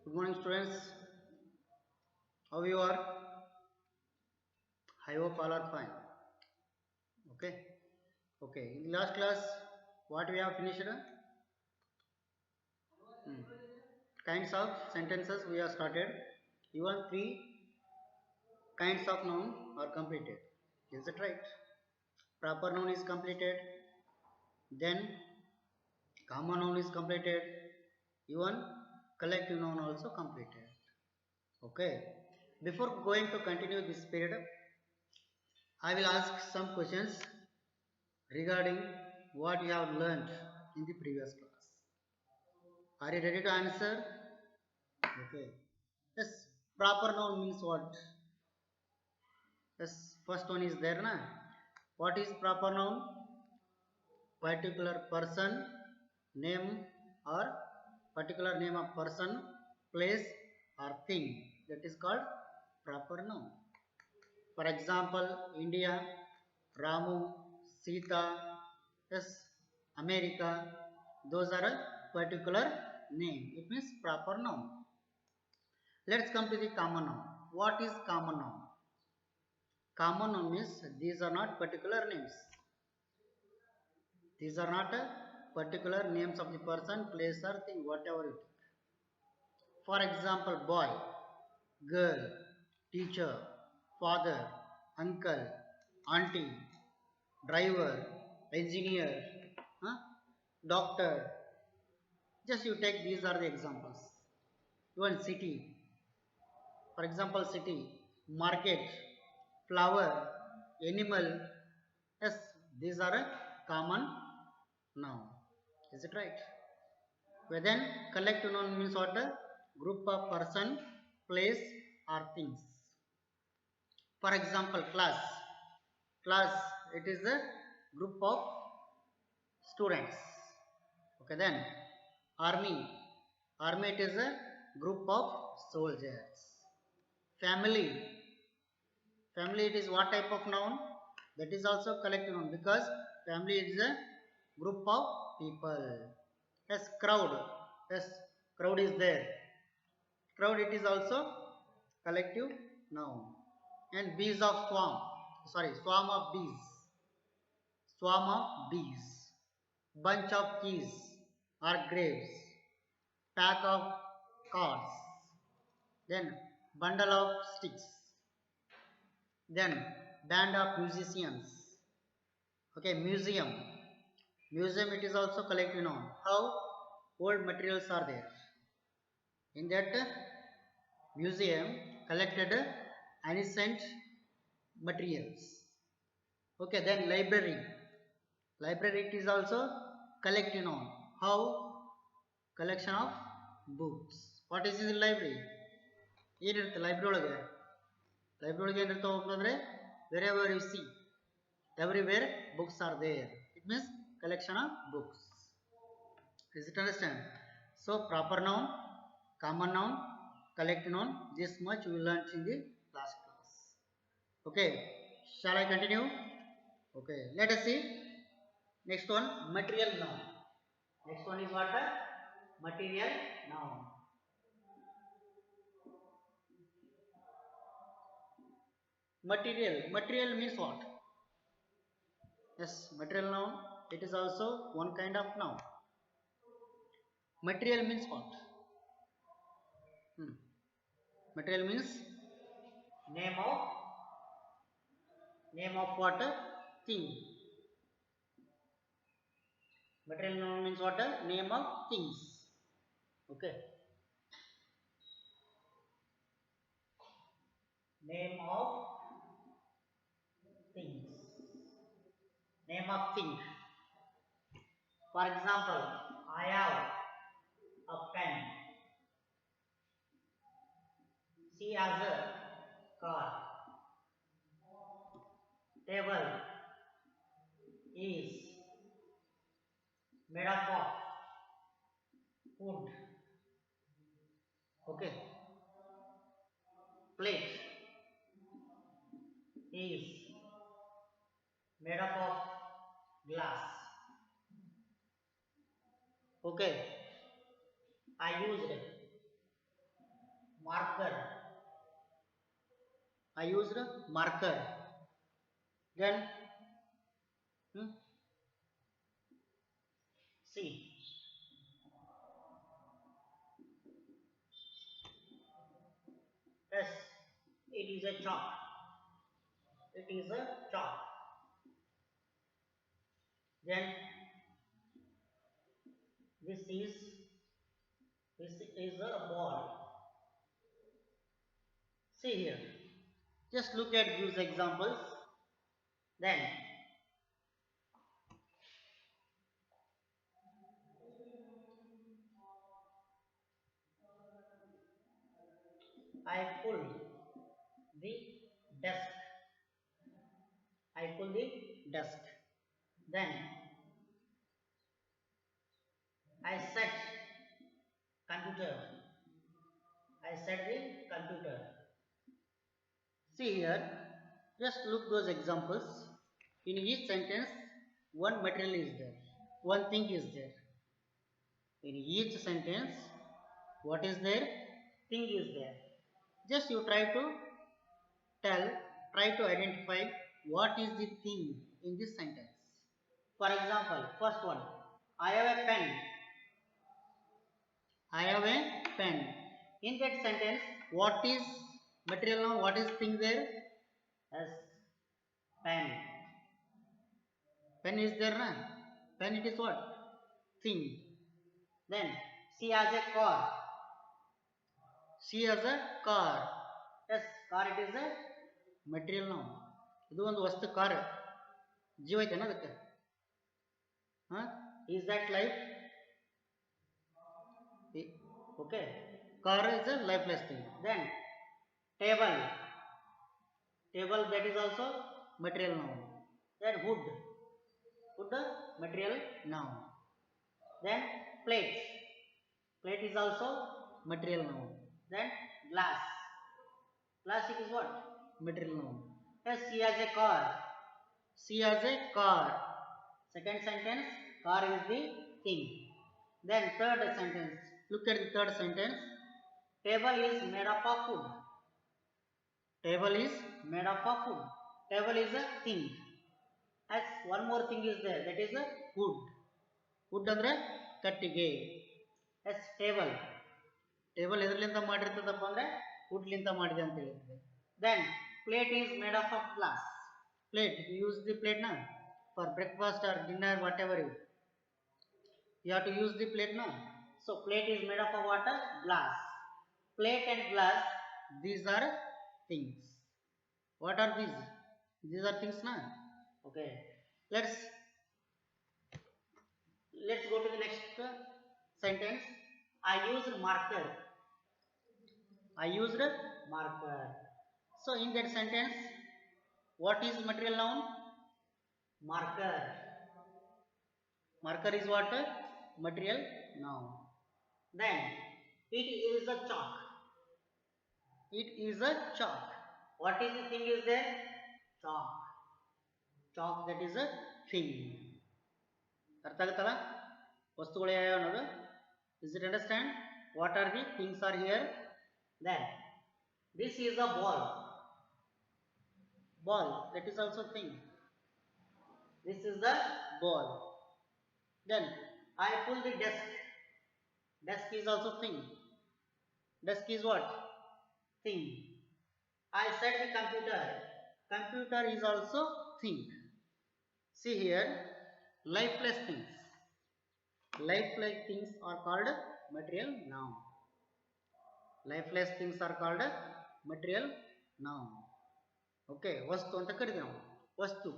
Good morning, students. How you are? I hope all are fine. Okay. Okay. In the last class, what we have finished? Hmm. Kinds of sentences we have started. Even three kinds of noun are completed. Is that right? Proper noun is completed. Then common noun is completed. Even collective noun also completed. Okay. Before going to continue this period, I will ask some questions regarding what you have learned in the previous class. Are you ready to answer? Okay. Yes, proper noun means what? Yes, first one is there na. What is proper noun? Particular person, name or particular name of person, place or thing. That is called proper noun. For example, India, Ramu, Sita, yes, America, those are a particular name. It means proper noun. Let's come to the common noun. What is common noun? Common noun means these are not particular names. These are not particular names of the person, place or thing, whatever it is. For example, boy, girl, teacher, father, uncle, auntie, driver, engineer, huh? Doctor. Just you take these are the examples. Even city, for example, city, market, flower, animal. Yes, these are a common noun. Is it right? Well, then collective noun means what? A group of person, place, or things. For example, class. Class, it is a group of students. Okay, then army. Army, it is a group of soldiers. Family. Family, it is what type of noun? That is also collective noun because family is a group of people. Yes, crowd. Yes, crowd is there. Crowd, it is also collective noun. And bees of swarm. Sorry, swarm of bees. Swarm of bees. Bunch of keys or graves. Pack of cards. Then bundle of sticks. Then band of musicians. Okay, museum. Museum, it is also collective noun. How old materials are there? In that museum collected ancient materials. Okay, then library. Library, it is also collective noun. How? Collection of books. What is in the library? ಏನಿರುತ್ತೆ library ಒಳಗೆ? Library ಒಳಗೆ ಏನಿರ್ತಾವ ಅಂತಂದ್ರೆ wherever you see, everywhere books are there. It means collection of books. Is it understand? So proper noun, common noun, collective noun, this much we learned in the last class. Okay, shall I continue? Okay, let us see. Next one, material noun. Next one is what? Material noun. Material means what? Yes, material noun, it is also one kind of noun. Material means what? Material means name of what? Thing. Material noun means what? Name of things. Okay. Name of things. Name of thing. For example, I have a pen. She has a car. Table is made up of wood. Okay. Plate is made up of glass. Okay. I used marker. I used marker. Then see, yes, it is a chalk. It is a chalk. Then this is this is a ball. See here. Just look at these examples. Then I pull the desk. I pull the desk. Then I set computer. I set the computer. See here, just look those examples. In each sentence, one material is there, one thing is there. In each sentence, what is there? Thing is there. Just you try to try to identify what is the thing in this sentence. For example, first one, I have a pen. I have a pen. In that sentence, what is material now? What is thing there? As pen. Pen is there, na? Pen it is what? Thing. Then she has a car. She has a car. Yes, car it is a material now. ಇದು ಒಂದು ವಸ್ತು car ಜೀವ ಐತೆನ ಅದಕ್ಕೆ is that life? Okay, car is a lifeless thing. Then table, table that is also material noun. Then wood, wood material noun. Then plate, plate is also material noun. Then glass, glass it is what? Material noun. Yes, she has a car. She has a car. Second sentence, car is the thing. Then third sentence, look at the third sentence. Table is made up of wood. Table is made up of wood. Table is a thing. As one more thing is there, that is a wood. Wood andre kattige. As table, table ಎದರಲಿಂದ ಮಾಡಿರ್ತದಪ್ಪ ಅಂದ್ರೆ wood ಲಿಂದ ಮಾಡಿದೆ ಅಂತ ಹೇಳಿದ್ರೆ. Then plate is made up of glass. Plate, you use the plate na for breakfast or dinner, whatever you have to use the plate na. So plate is made up of what? Glass. Plate and glass, these are things. What are these? These are things na. Okay, let's go to the next sentence. I used marker. I used marker. So in that sentence, what is material noun? Marker. Marker is what? Material noun. Then it is a chalk. It is a chalk. What is the thing is there? Chalk. Chalk, that is a thing. ಅರ್ಥ ಆಗುತ್ತಲ್ಲ ವಸ್ತುಗಳು ಯಾವ ಅನ್ನೋದು? Is it understand? What are the things are here? Then this is a ball. Ball, that is also thing. This is the ball. Then I pull the desk. Desk is also thing. Desk is what? Thing. I set the computer. Computer is also thing. See here, lifeless things. Lifeless things are called material noun. Lifeless things are called material noun. Okay, ವಸ್ತು ಅಂತ ಕರಿತೀವಿ ನಾವು. ವಸ್ತು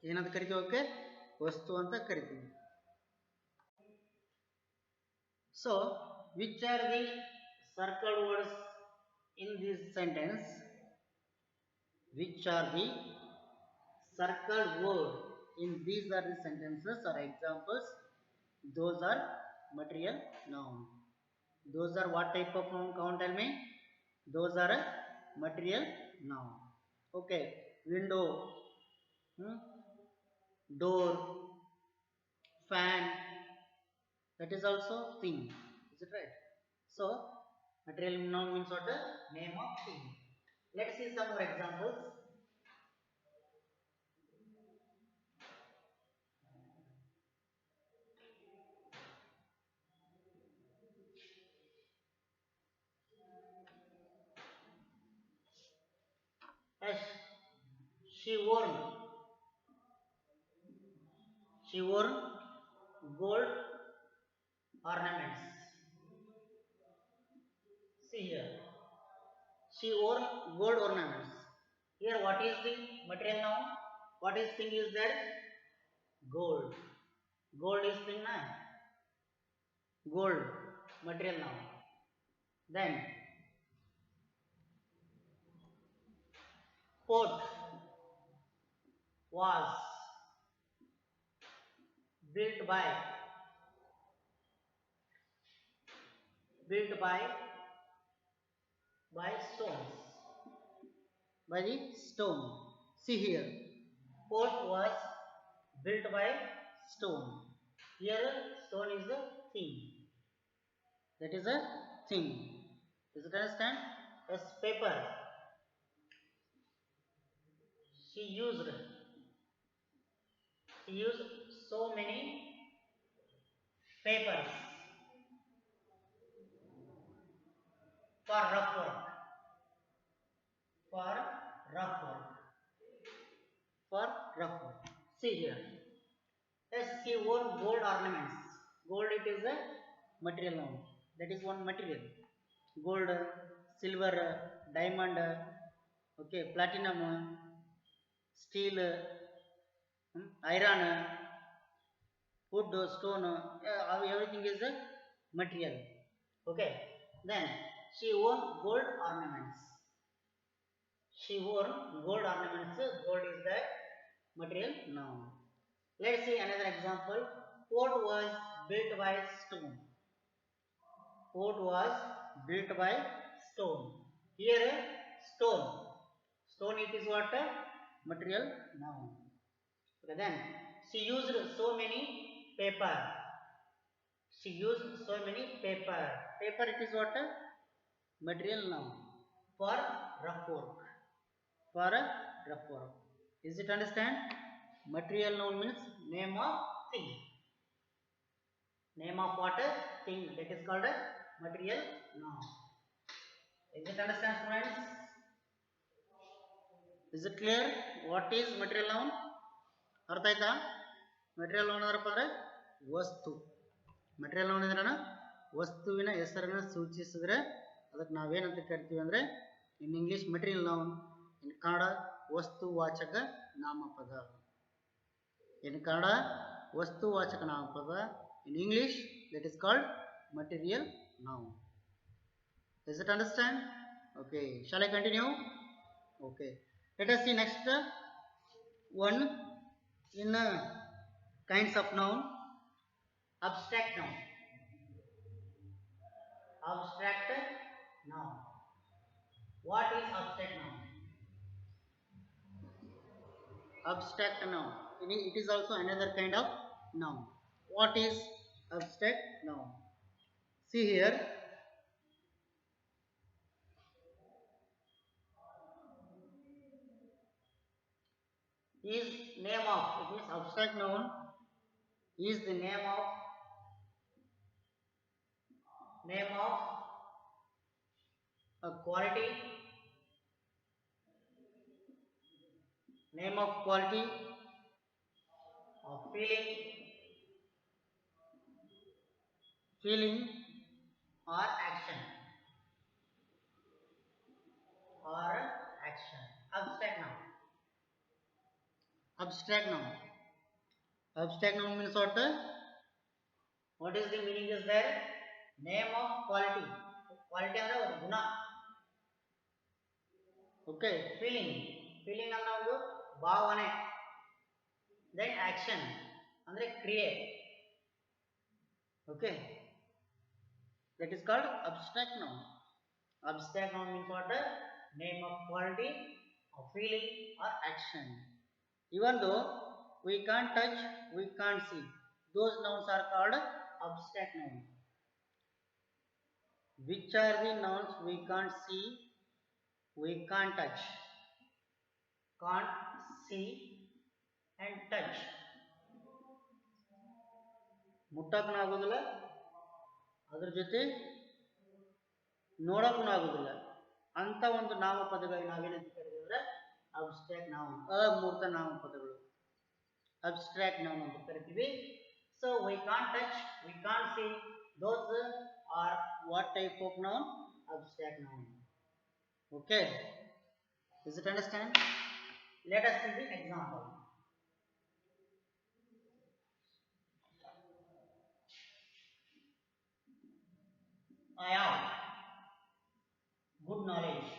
ಏನಂತ ಕರಿತೀವಿ? Okay, ವಸ್ತು ಅಂತ ಕರಿತೀವಿ. So which are the circled words in this sentence? Which are the circled words in these are the sentences or examples? Those are material noun. Those are what type of noun? Count, tell me. Those are material noun. Okay, window, door, fan, that is also thing. Is it right? So Material noun means what? Name of thing. Let's see some more examples. As she wore she wore gold ornaments. See here. She wore gold ornaments. Here what is the material noun? What is thing is there? Gold. Gold is thing na? Gold. Material noun. Then port was built by built by stones. By the stone. See here. Port was built by stone. Here stone is a thing. That is a thing. Does it understand? As paper. She used she used so many papers for rough work. For rough work. For rough work. See here. Yes, she wore gold ornaments. Gold it is a material noun. That is one material. Gold, silver, diamond, okay, platinum, steel, iron, wood, stone, everything is a material. Okay. Then she wore gold ornaments. She wore gold ornaments. Gold is the material noun. Let's see another example. Fort was built by stone. Fort was built by stone. Here stone. Stone it is what? Material noun. Okay, then she used so many paper. She used so many paper. Paper it is what? Material noun. For rough work. For rough work. Is it understand? Material noun means name of thing. Name of what? Thing. That is called material noun. Is it understand, students? Is it clear? What is material noun? ಅರ್ಥ ಆಯ್ತಾ? Material non ಅಂದ್ರಪ್ಪ ಅಂದ್ರೆ ವಸ್ತು. Material non ಅಂದ್ರೆ ವಸ್ತುವಿನ ಹೆಸರನ್ನು ಸೂಚಿಸಿದ್ರೆ ಅದಕ್ಕೆ ನಾವೇನಂತ ಕರಿತೀವಿ ಅಂದ್ರೆ in English material noun, in Kannada ವಸ್ತುವಾಚಕ ನಾಮಪದ. ಇನ್ ಕನ್ನಡ ವಸ್ತುವಾಚಕ ನಾಮಪದ. In English that is called material noun. Does it understand? Okay, shall I continue? Okay, let us see next one in kinds of noun. Abstract noun. Abstract noun. What is abstract noun? Abstract noun. It is also another kind of noun. What is abstract noun? See here. Is name of, it means abstract noun is the name of a quality, name of quality, of feeling or action. Abstract noun. Abstract noun. Abstract noun means what? What is the meaning is there? Name of quality. Quality ಅಂದ್ರೆ ಒಂದು ಗುಣ. Okay, feeling. Feeling ಅಂದ್ರೆ ಒಂದು ಭಾವನೆ. Then action ಅಂದ್ರೆ ಕ್ರಿಯೆ. Okay, that is called abstract noun. Abstract noun means what? Name of quality, of feeling or action. Even though we can't touch, we can't see, those nouns are called abstract noun. Which are the nouns we can't see, we can't touch? Can't see and touch. ಮುಟ್ಟಕ್ಕೂ ಆಗೋದಿಲ್ಲ, ಅದ್ರ ಜೊತೆ ನೋಡಕ್ಕೂ ಆಗೋದಿಲ್ಲ ಅಂತ ಒಂದು ನಾಮಪದಗಳಿಗೆ ನಾವೇನಂತ ಕರೀತೀವಿ? Abstract noun, ಅಮೂರ್ತ ನಾಮಪದಗಳು, ಅಬ್ಸ್ಟ್ರಾಕ್ಟ್ ನೌನ್ ಅಂತ ಕರಿತೀವಿ. So we can't touch, we can't see, those are what type of noun? Abstract noun. Okay, is it understand? Let us see the example. I have good knowledge.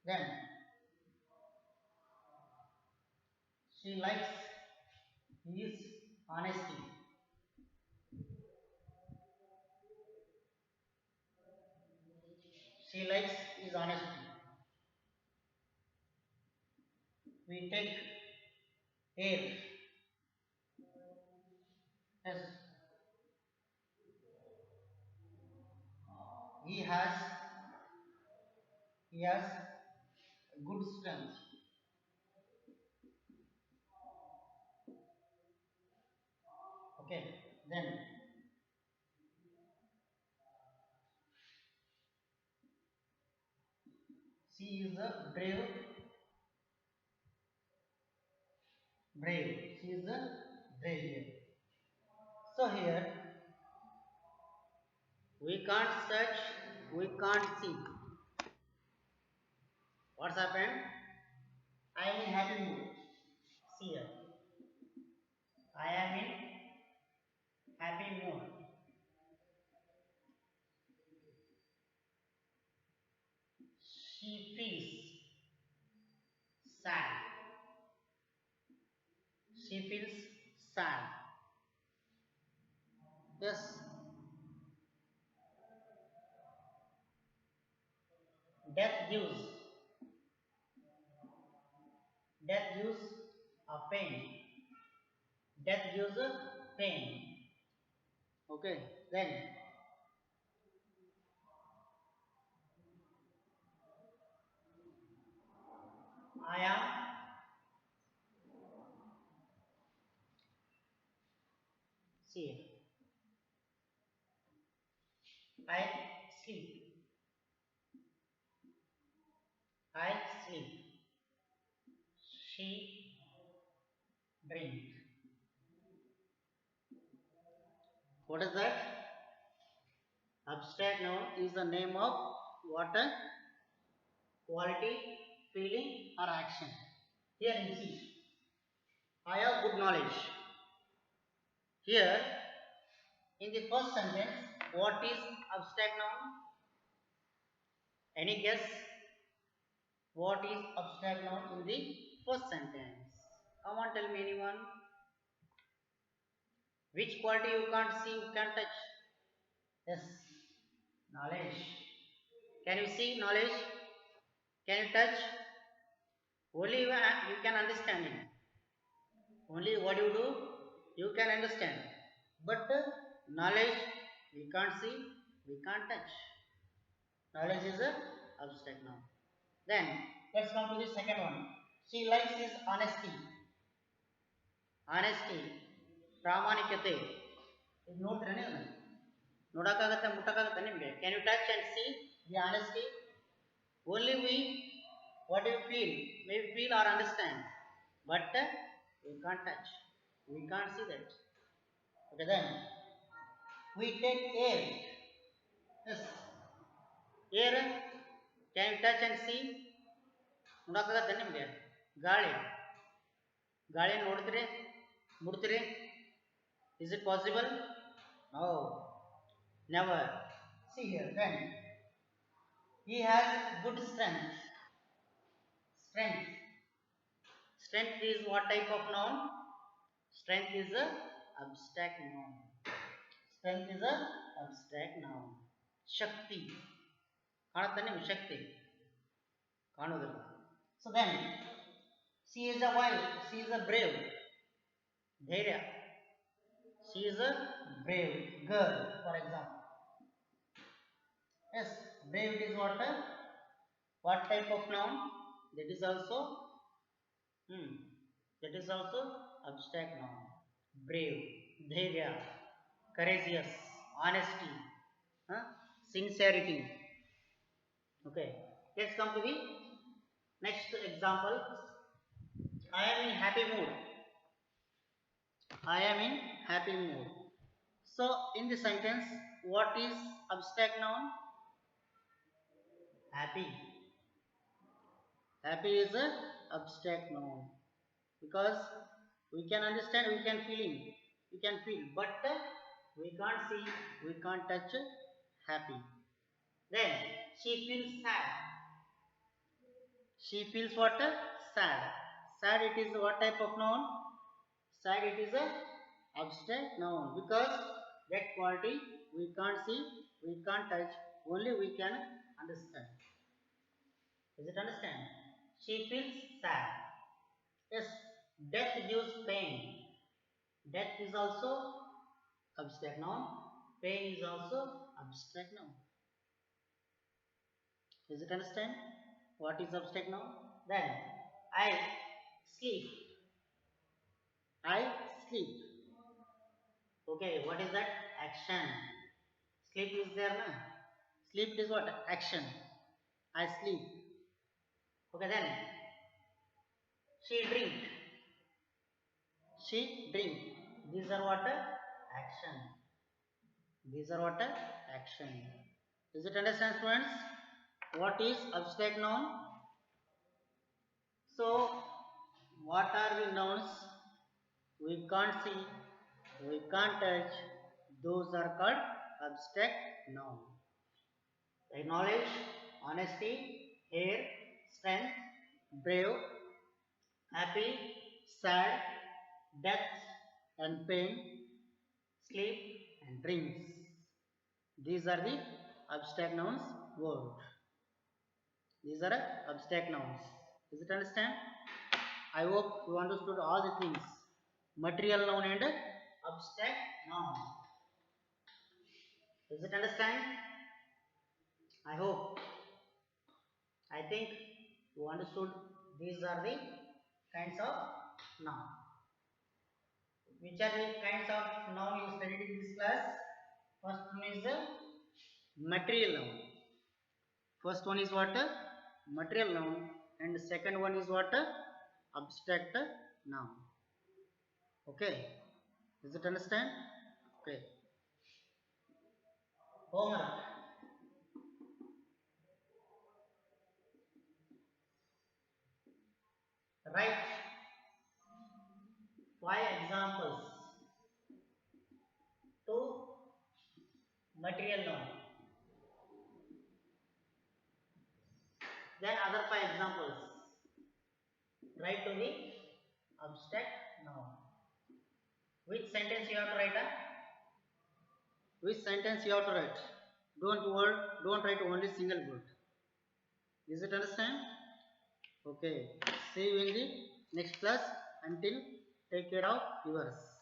Then she likes his honesty. She likes his honesty. We take air. Yes. He has good strength. Okay, then she is a brave. She is a brave. So here we can't search, we can't see. What's happened? I am in happy mood. See here. I am in happy mood. She feels sad. She feels sad. Yes. Death gives a pain. Death gives a pain. Okay, then I am see. I sleep. I sleep. She drink. What is that? Abstract noun is the name of what? Quality, feeling or action. Here you see, I have good knowledge. Here, in the first sentence, what is abstract noun? Any guess? What is abstract noun in the first sentence? Come on, tell me anyone. Which quality you can't see, you can't touch? Yes, knowledge. Can you see knowledge? Can you touch? Only you can understand it. Only what you do, you can understand. But knowledge, we can't see, we can't touch. Knowledge is a abstract noun. Then let's come to the second one. She likes his honesty. Honesty, ಪ್ರಾಮಾಣಿಕತೆ. ಇದು ನೋಡ್ತೀರಾ ನೀವು? ನೋಡಕ್ಕಾಗತ್ತೆ, ಮುಟ್ಟಕ್ಕಾಗತ್ತೆ ನಿಮಗೆ? Can you touch and see the honesty? Only we, what do you feel? Maybe feel or understand, but we can't touch, we can't see that. Okay, then we take air. Yes, air. Can you touch and see? ನೋಡಕ್ಕಾಗತ್ತೆ ನಿಮಗೆ? ಗಾಳಿ, ಗಾಳಿ ನೋಡ್ತೀರಿ, ಮುಡ್ತೀರಿ? Is it possible? No, never. See here, then he has good strength. Strength. Strength is what type of noun? Strength is a abstract noun. Strength is a abstract noun. Shakti. ಕಾಣುತ್ತೆ ನಿಮ್ಗೆ ಶಕ್ತಿ? ಕಾಣುವುದಿಲ್ಲ. So then, she is a wife. She is a brave. Dhairya. She is a brave girl, for example. Yes, brave it is what? What type of noun? That is also hmm, that is also abstract noun. Brave, dhairya, courageous, honesty, huh? Sincerity. Okay, let's come to the next example. I am in happy mood. I am in happy mood. So, in the sentence, what is abstract noun? Happy. Happy is a abstract noun because we can understand, we can feel, but we can't see, we can't touch happy. Then she feels sad. She feels what? Sad. Sad it is what type of noun? Sad it is a abstract noun because that quality we can't see, we can't touch, only we can understand. Is it understand? She feels sad. Yes, death gives pain. Death is also abstract noun. Pain is also abstract noun. Is it understand? What is abstract noun? Then I sleep. I sleep. Okay, what is that? Action. Sleep is there, na? Sleep is what? Action. I sleep. Okay, then she drink. She drink. These are what? Action. These are what? Action. Is it understand, students? What is abstract noun? So, what are the nouns? We can't see, we can't touch. Those are called abstract noun. Knowledge, honesty, hair, strength, brave, happy, sad, death and pain, sleep and dreams. These are the abstract nouns word. These are abstract nouns. Is it understand? I hope you understood all the things. Material noun and abstract noun. Is it understand? I hope. I think you understood these are the kinds of noun. Which are the kinds of noun you studied in this class? First one is material noun. First one is what? Material noun. And the second one is what? Abstract noun. Okay. Does it understand? Okay. Homework. Write 5 examples to material noun. Then other 5 examples. Write to the abstract noun. Which sentence you have to write? Which sentence you have to write? Don't write only single word. Is it understand? Okay. See you in the next class. Until take care of yours.